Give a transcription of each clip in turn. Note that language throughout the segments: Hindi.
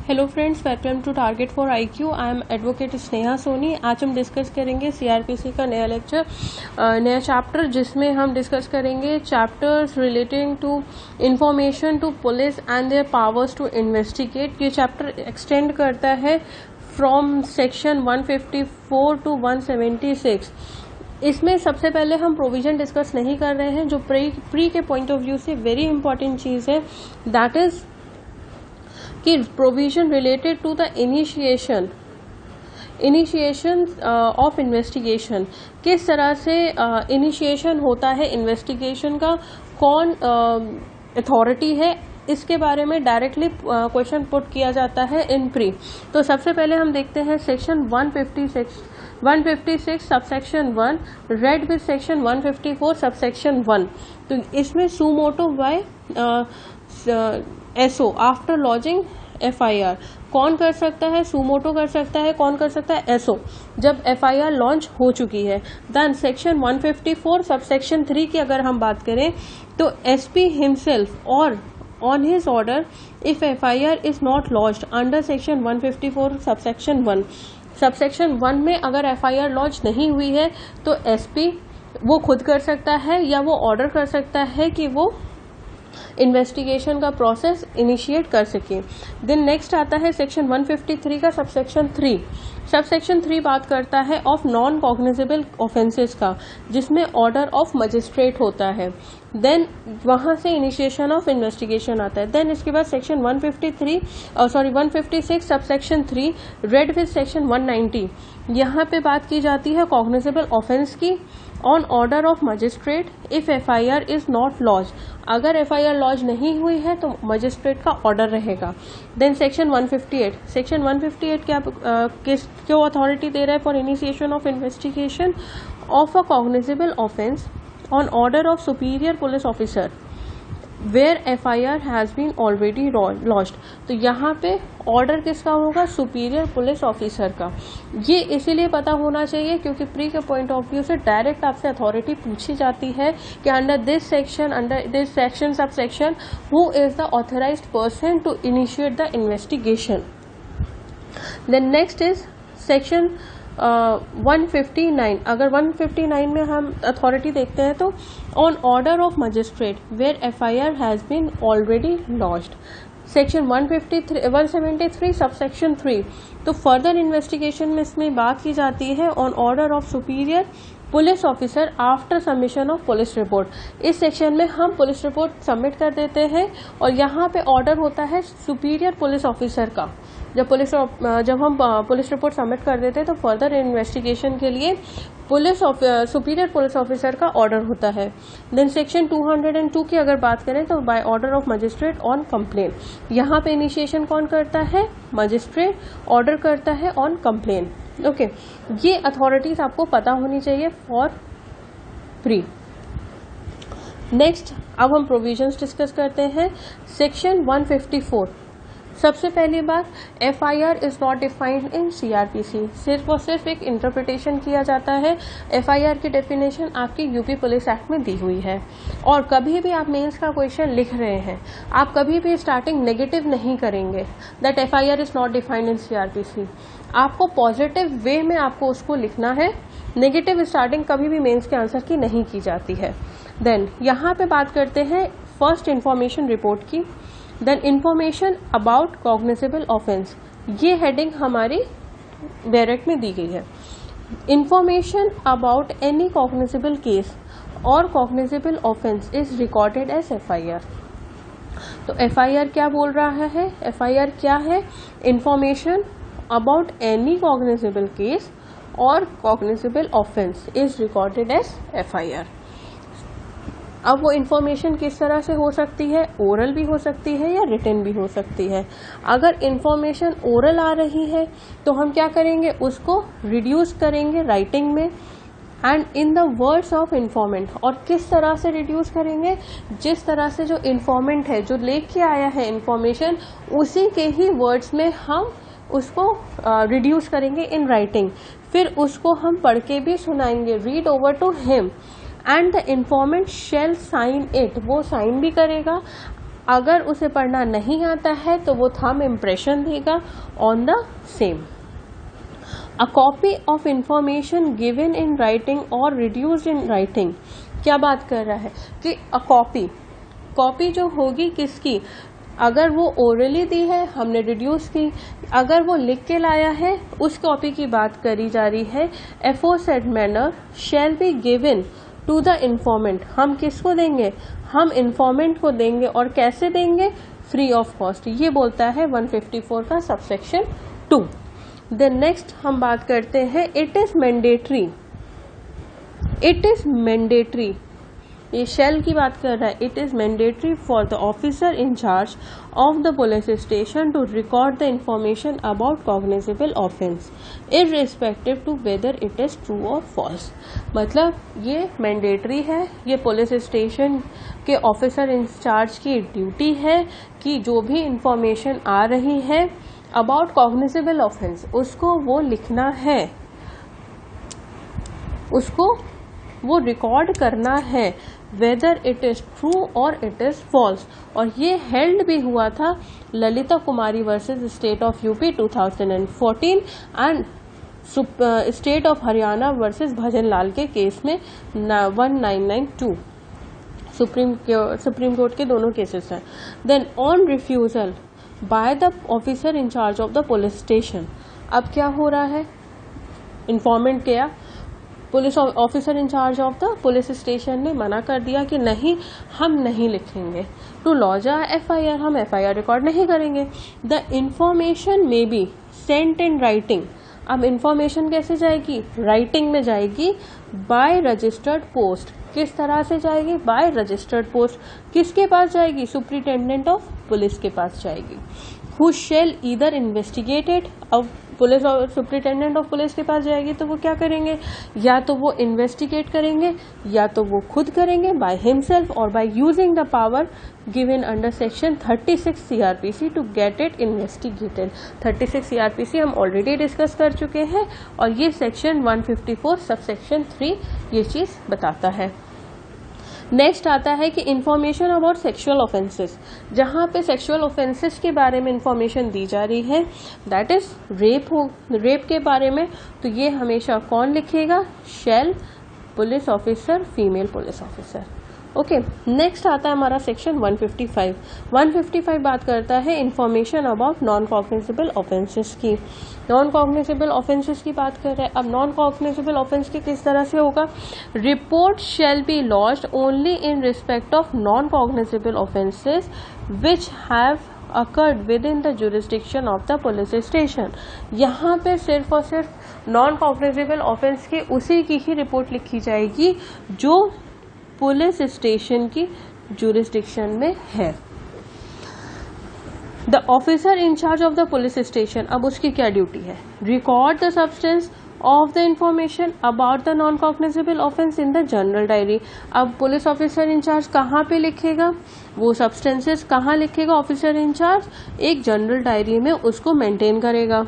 Hello friends, welcome to Target for IQ. I am advocate Sneha Soni. आज हम डिस्कस करेंगे सीआरपीसी का नया लेक्चर, नया चैप्टर, जिसमें हम डिस्कस करेंगे chapters relating to information to police and their powers to investigate. ये चैप्टर एक्सटेंड करता है फ्रॉम सेक्शन 154 टू 176। इसमें सबसे पहले हम प्रोविजन डिस्कस नहीं कर रहे हैं, जो प्री के पॉइंट ऑफ व्यू से वेरी इंपॉर्टेंट चीज़ है, दैट इज कि provision related to the initiation of investigation. किस तरह से इनिशिएशन होता है इन्वेस्टिगेशन का, कौन अथॉरिटी है, इसके बारे में डायरेक्टली क्वेश्चन पुट किया जाता है इन प्री। तो सबसे पहले हम देखते हैं section 156 subsection 1 read with section 154 subsection 1। तो इसमें suo motu by SO after lodging FIR कौन कर सकता है? सुमोटो कर सकता है। कौन कर सकता है? एसओ, जब एफआईआर लॉन्च हो चुकी है। देन सेक्शन 154 सबसेक्शन 3 की अगर हम बात करें तो एसपी हिमसेल्फ और on his order if FIR is not launched under section 154 subsection 1। Subsection 1 में अगर एफआईआर लॉन्च नहीं हुई है तो एसपी वो खुद कर सकता है या वो ऑर्डर कर सकता है कि वो इन्वेस्टिगेशन का प्रोसेस इनिशिएट कर सके। देन नेक्स्ट आता है सेक्शन 153 का सबसेक्शन 3। सबसेक्शन 3 बात करता है ऑफ नॉन कॉग्निजेबल ऑफेंसेस का, जिसमें ऑर्डर ऑफ मजिस्ट्रेट होता है। देन वहां से इनिशिएशन ऑफ इन्वेस्टिगेशन आता है। देन इसके बाद section 156 subsection 3 red with section 190। यहाँ पे बात की जाती है कॉग्निजेबल ऑफेंस की on order of magistrate if FIR is not launch. अगर एफआईआर लॉन्च नहीं हुई है तो मजिस्ट्रेट का ऑर्डर रहेगा। देन सेक्शन 158 क्या क्यों अथॉरिटी दे रहा है for initiation of investigation of a cognizable offence on order of superior police officer where FIR has been already launched. तो यहाँ पे ऑर्डर किसका होगा? सुपीरियर पुलिस ऑफिसर का। ये इसीलिए पता होना चाहिए क्योंकि प्री के पॉइंट ऑफ व्यू से डायरेक्ट आपसे अथॉरिटी पूछी जाती है कि under this section subsection who is the authorised person to initiate the investigation. Then next is section 159। अगर 159 में हम अथॉरिटी देखते हैं तो on order of magistrate where FIR has been already launched. Section 173 subsection 3 तो फर्दर इन्वेस्टिगेशन में इसमें बात की जाती है on order of superior police officer after submission of police report. इस सेक्शन में हम पुलिस रिपोर्ट सबमिट कर देते हैं और यहाँ पे ऑर्डर होता है सुपीरियर पुलिस ऑफिसर का। जब हम पुलिस रिपोर्ट सबमिट कर देते हैं तो फर्दर इन्वेस्टिगेशन के लिए सुपीरियर पुलिस ऑफिसर का ऑर्डर होता है। देन सेक्शन 202 की अगर बात करें तो by order of magistrate on complain. यहाँ पे इनिशिएशन कौन करता है? मजिस्ट्रेट ऑर्डर करता है ऑन कंप्लेन। ओके, ये अथॉरिटीज आपको पता होनी चाहिए फॉर प्री। नेक्स्ट अब हम प्रोविजंस डिस्कस करते हैं। सेक्शन 154 सबसे पहली बात, FIR is not defined in CrPC. सिर्फ और सिर्फ एक इंटरप्रिटेशन किया जाता है। एफआईआर की डेफिनेशन आपकी यूपी पुलिस एक्ट में दी हुई है। और कभी भी आप मेंस का क्वेश्चन लिख रहे हैं, आप कभी भी स्टार्टिंग नेगेटिव नहीं करेंगे that FIR is not defined in CrPC. आपको पॉजिटिव वे में आपको उसको लिखना है। नेगेटिव स्टार्टिंग कभी भी मेंस के आंसर की नहीं की जाती है। देन यहाँ पे बात करते हैं फर्स्ट इंफॉर्मेशन रिपोर्ट की। Then information about cognizable offence, ये हेडिंग हमारी डायरेक्ट में दी गई है। Information about any cognizable case और cognizable offence is recorded as FIR. तो एफआईआर क्या बोल रहा है? एफआईआर क्या है? Information about any cognizable case और cognizable offence is recorded as FIR. अब वो इन्फॉर्मेशन किस तरह से हो सकती है? ओरल भी हो सकती है या रिटन भी हो सकती है। अगर इन्फॉर्मेशन ओरल आ रही है तो हम क्या करेंगे? उसको रिड्यूस करेंगे राइटिंग में and in the words of informant. और किस तरह से रिड्यूस करेंगे? जिस तरह से जो इन्फॉर्मेंट है, जो लेके आया है इन्फॉर्मेशन, उसी के ही वर्ड्स में हम उसको रिड्यूस करेंगे इन राइटिंग। फिर उसको हम पढ़ के भी सुनाएंगे, read over to him and the informant shall sign it. वो साइन भी करेगा अगर उसे पढ़ना नहीं आता है तो वो थंब इम्प्रेशन देगा on the same. A copy of information given in writing और रिड्यूस्ड इन राइटिंग, क्या बात कर रहा है कि अ कॉपी जो होगी किसकी, अगर वो ओरली दी है हमने रिड्यूस की, अगर वो लिख के लाया है उस कॉपी की बात करी जा रही है। Aforesaid manner shall be given to the informant, हम किसको देंगे, हम इन्फॉर्मेंट को देंगे, और कैसे देंगे, फ्री ऑफ कॉस्ट। ये बोलता है 154 का सबसेक्शन 2। देन नेक्स्ट हम बात करते हैं it is mandatory. It is mandatory, ये शेल की बात कर रहा है। It is mandatory for the officer in charge of the police station to record the information about cognizable offence irrespective to whether it is true और फॉल्स। मतलब ये मैंडेटरी है, ये पुलिस स्टेशन के ऑफिसर इंचार्ज की ड्यूटी है कि जो भी इंफॉर्मेशन आ रही है अबाउट कॉग्निजेबल ऑफेंस उसको वो लिखना है, उसको वो रिकॉर्ड करना है, वेदर इट इज ट्रू और इट इज फॉल्स। और ये हेल्ड भी हुआ था Lalita Kumari versus state of UP 2014 and state of Haryana versus Bhajan Lal के केस में 1992 सुप्रीम कोर्ट के दोनों केसेस हैं। Then on refusal by the officer in charge of the police station, अब क्या हो रहा है, इन्फॉर्मेंट क्या, police officer in charge of the police station ने मना कर दिया कि नहीं हम नहीं लिखेंगे, टू लॉज एफआईआर, हम एफआईआर रिकॉर्ड नहीं करेंगे। The information may be sent in writing, अब इंफॉर्मेशन कैसे जाएगी, राइटिंग में जाएगी, बाय रजिस्टर्ड पोस्ट, किस तरह से जाएगी, बाय रजिस्टर्ड पोस्ट, किसके पास जाएगी, सुप्रिंटेंडेंट ऑफ पुलिस के पास जाएगी। हु शेल ईदर इन्वेस्टिगेटेड, अब पुलिस और सुप्रिंटेंडेंट ऑफ पुलिस के पास जाएगी तो वो क्या करेंगे, या तो वो इन्वेस्टिगेट करेंगे या तो वो खुद करेंगे बाय हिमसेल्फ और by using the power given under section 36 CrPC to get it investigated. 36 CrPC हम ऑलरेडी डिस्कस कर चुके हैं और ये सेक्शन 154 सबसेक्शन 3 ये चीज बताता है। नेक्स्ट आता है कि इंफॉर्मेशन अबाउट सेक्सुअल ऑफेंसेस, जहां पे सेक्सुअल ऑफेंसेस के बारे में इंफॉर्मेशन दी जा रही है, दैट इज रेप के बारे में, तो ये हमेशा कौन लिखेगा, shall police officer, female police officer. Okay, next आता है हमारा सेक्शन 155। 155 बात करता है information about non cognizable offences की। नॉन कॉग्निजेबल ऑफेंसेस की बात कर रहे हैं। अब नॉन कॉग्निजेबल ऑफेंस की किस तरह से होगा, report shall be lodged only in respect of non cognizable offences which have occurred with in the jurisdiction of the police station. यहाँ पे सिर्फ और सिर्फ नॉन कॉग्निजेबल ऑफेंस की उसी की ही रिपोर्ट लिखी जाएगी जो पुलिस स्टेशन की जुरिस्डिक्शन में है। The officer in charge of the police station, अब उसकी क्या ड्यूटी है, record the substance of the information about the non cognizable offence in the general diary. अब पुलिस ऑफिसर इंचार्ज कहाँ पे लिखेगा, वो सब्सटेंसेस कहाँ लिखेगा ऑफिसर इंचार्ज, एक जनरल डायरी में उसको मेंटेन करेगा।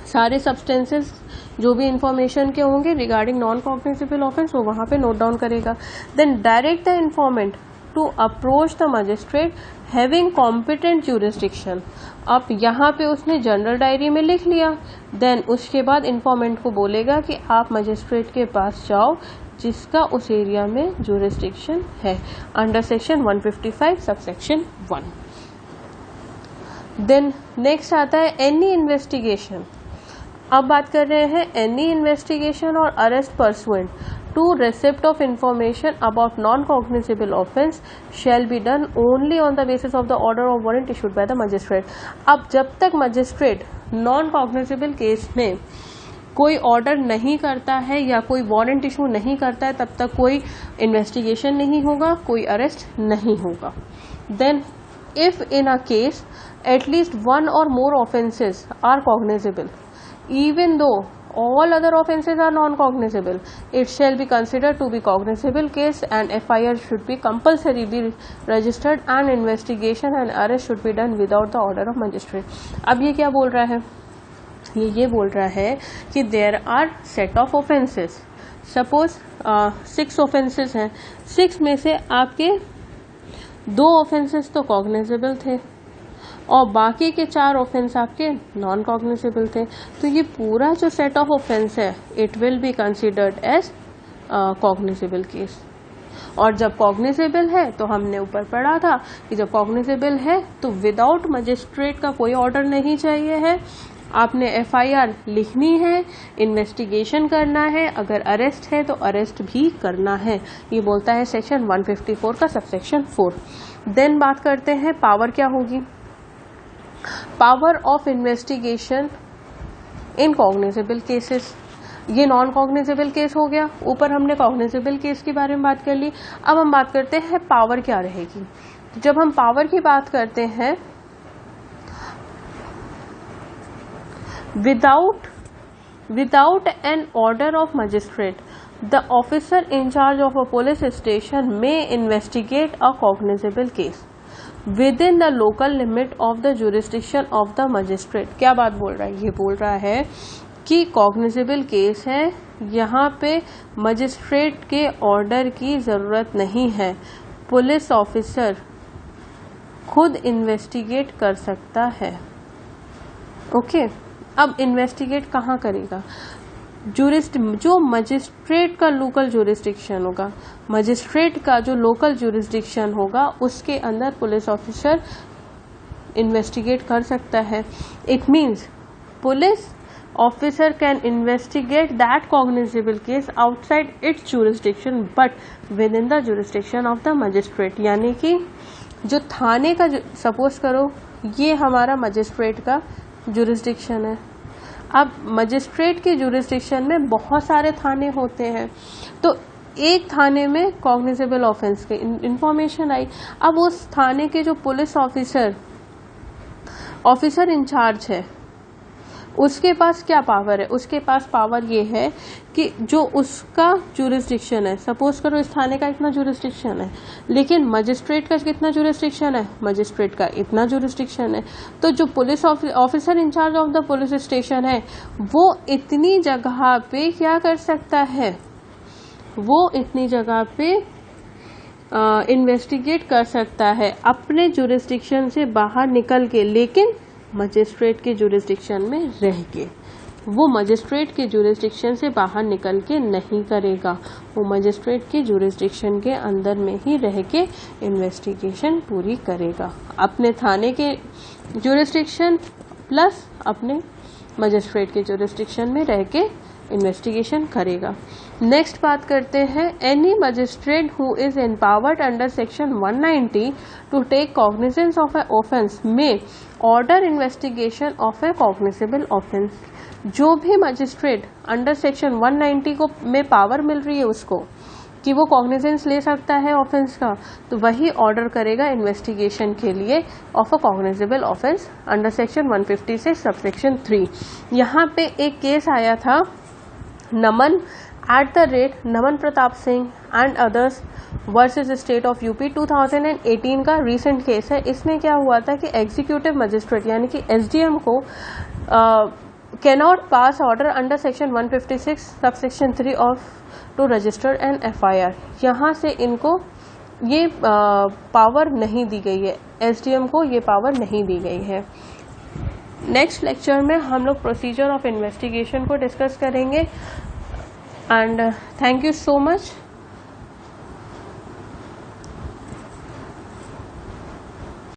सारे सब्सटेंसेस जो भी इंफॉर्मेशन के होंगे रिगार्डिंग नॉन कॉग्निजेबल ऑफेंस वो वहां पे नोट डाउन करेगा। Then direct the informant to approach the magistrate having competent jurisdiction. अब यहाँ पे उसने जनरल डायरी में लिख लिया, देन उसके बाद इन्फॉर्मेंट को बोलेगा कि आप मजिस्ट्रेट के पास जाओ जिसका उस एरिया में ज्यूरिसडिक्शन है under section 155 subsection 1। Then next आता है एनी इन्वेस्टिगेशन। अब बात कर रहे हैं एनी इन्वेस्टिगेशन और arrest pursuant to receipt of information about non cognizable offence shall be done only on the basis of the order of warrant issued by the magistrate. अब जब तक मजिस्ट्रेट नॉन कॉग्निजेबल केस में कोई ऑर्डर नहीं करता है या कोई वारंट इशू नहीं करता है तब तक कोई इन्वेस्टिगेशन नहीं होगा, कोई अरेस्ट नहीं होगा। Then if in a case at least one और more offences are cognizable even though all other offences are non-cognizable, it shall be considered to be cognizable case and FIR should be compulsory be registered and investigation and arrest should be done without the order of magistrate। अब ये क्या बोल रहा है, ये बोल रहा है कि there are set of offences, suppose 6 offences हैं, 6 में से आपके 2 ऑफेंसेस तो कॉग्निजेबल थे और बाकी के 4 ऑफेंस आपके नॉन कॉग्निजेबल थे। तो ये पूरा जो सेट ऑफ ऑफेंस है it will be considered as cognizable case. और जब कॉग्निजेबल है तो हमने ऊपर पढ़ा था कि जब कॉग्निजेबल है तो विदाउट मजिस्ट्रेट का कोई ऑर्डर नहीं चाहिए है, आपने एफआईआर लिखनी है, इन्वेस्टिगेशन करना है, अगर अरेस्ट है तो अरेस्ट भी करना है। ये बोलता है सेक्शन 154 का सबसेक्शन 4। देन बात करते हैं पावर क्या होगी। Power of investigation in cognizable cases, ये नॉन कॉग्निजेबल केस हो गया। ऊपर हमने कॉग्निजेबल केस के बारे में बात कर ली। अब हम बात करते हैं पावर क्या रहेगी। जब हम पावर की बात करते हैं, without an order of magistrate the officer in charge of a police station may investigate a cognizable case with in the local limit of the jurisdiction of the magistrate. क्या बात बोल रहा है, ये बोल रहा है कि कॉग्निजेबल केस है, यहाँ पे मजिस्ट्रेट के ऑर्डर की जरूरत नहीं है, पुलिस ऑफिसर खुद इन्वेस्टिगेट कर सकता है। ओके, अब इन्वेस्टिगेट कहाँ करेगा, जो मजिस्ट्रेट का लोकल जुरिस्डिक्शन होगा, मजिस्ट्रेट का जो लोकल जुरिस्डिक्शन होगा उसके अंदर पुलिस ऑफिसर इन्वेस्टिगेट कर सकता है। It means police officer can investigate that cognizable case outside its jurisdiction but within the jurisdiction of the magistrate। यानी कि जो थाने का, सपोज करो ये हमारा मजिस्ट्रेट का जुरिस्डिक्शन है। अब मजिस्ट्रेट के जुरिस्डिक्शन में बहुत सारे थाने होते हैं, तो एक थाने में कॉग्निजेबल ऑफेंस की इंफॉर्मेशन आई। अब उस थाने के जो पुलिस ऑफिसर इंचार्ज है उसके पास क्या पावर है, उसके पास पावर ये है कि जो उसका जुरिस्डिक्शन है, सपोज करो इस थाने का इतना जुरिस्डिक्शन है, लेकिन मजिस्ट्रेट का कितना जुरिस्डिक्शन है, मजिस्ट्रेट का इतना जुरिस्डिक्शन है, तो जो police officer in charge of the police station है वो इतनी जगह पे क्या कर सकता है, वो इतनी जगह पे इन्वेस्टिगेट कर सकता है अपने जुरिस्डिक्शन से बाहर निकल के, लेकिन मजिस्ट्रेट के जुरिस्डिक्शन में रह के। वो मजिस्ट्रेट के जुरिस्डिक्शन से बाहर निकल के नहीं करेगा, वो मजिस्ट्रेट के जुरिस्डिक्शन के अंदर में ही रह के इन्वेस्टिगेशन पूरी करेगा, अपने थाने के जुरिस्डिक्शन प्लस अपने मजिस्ट्रेट के जुरिस्डिक्शन में रह के इन्वेस्टिगेशन करेगा। नेक्स्ट बात करते हैं, any magistrate who is empowered under section 190 to take cognizance of a offence में order investigation of a cognizable offence. जो भी मजिस्ट्रेट अंडर सेक्शन 190 को में पावर मिल रही है उसको कि वो कॉग्निजेंस ले सकता है ऑफेंस का, तो वही ऑर्डर करेगा इन्वेस्टिगेशन के लिए of a cognizable offence under section 156 subsection 3। यहाँ पे एक केस आया था Naman Naman Pratap Singh and others versus state of UP 2018 का रीसेंट केस है। इसमें क्या हुआ था कि एग्जीक्यूटिव मजिस्ट्रेट यानी कि एसडीएम को cannot pass order under section 156 subsection 3 of to register an FIR. यहाँ से इनको ये पावर नहीं दी गई है, एसडीएम को ये पावर नहीं दी गई है। नेक्स्ट लेक्चर में हम लोग प्रोसीजर ऑफ इन्वेस्टिगेशन को डिस्कस करेंगे and thank you so much.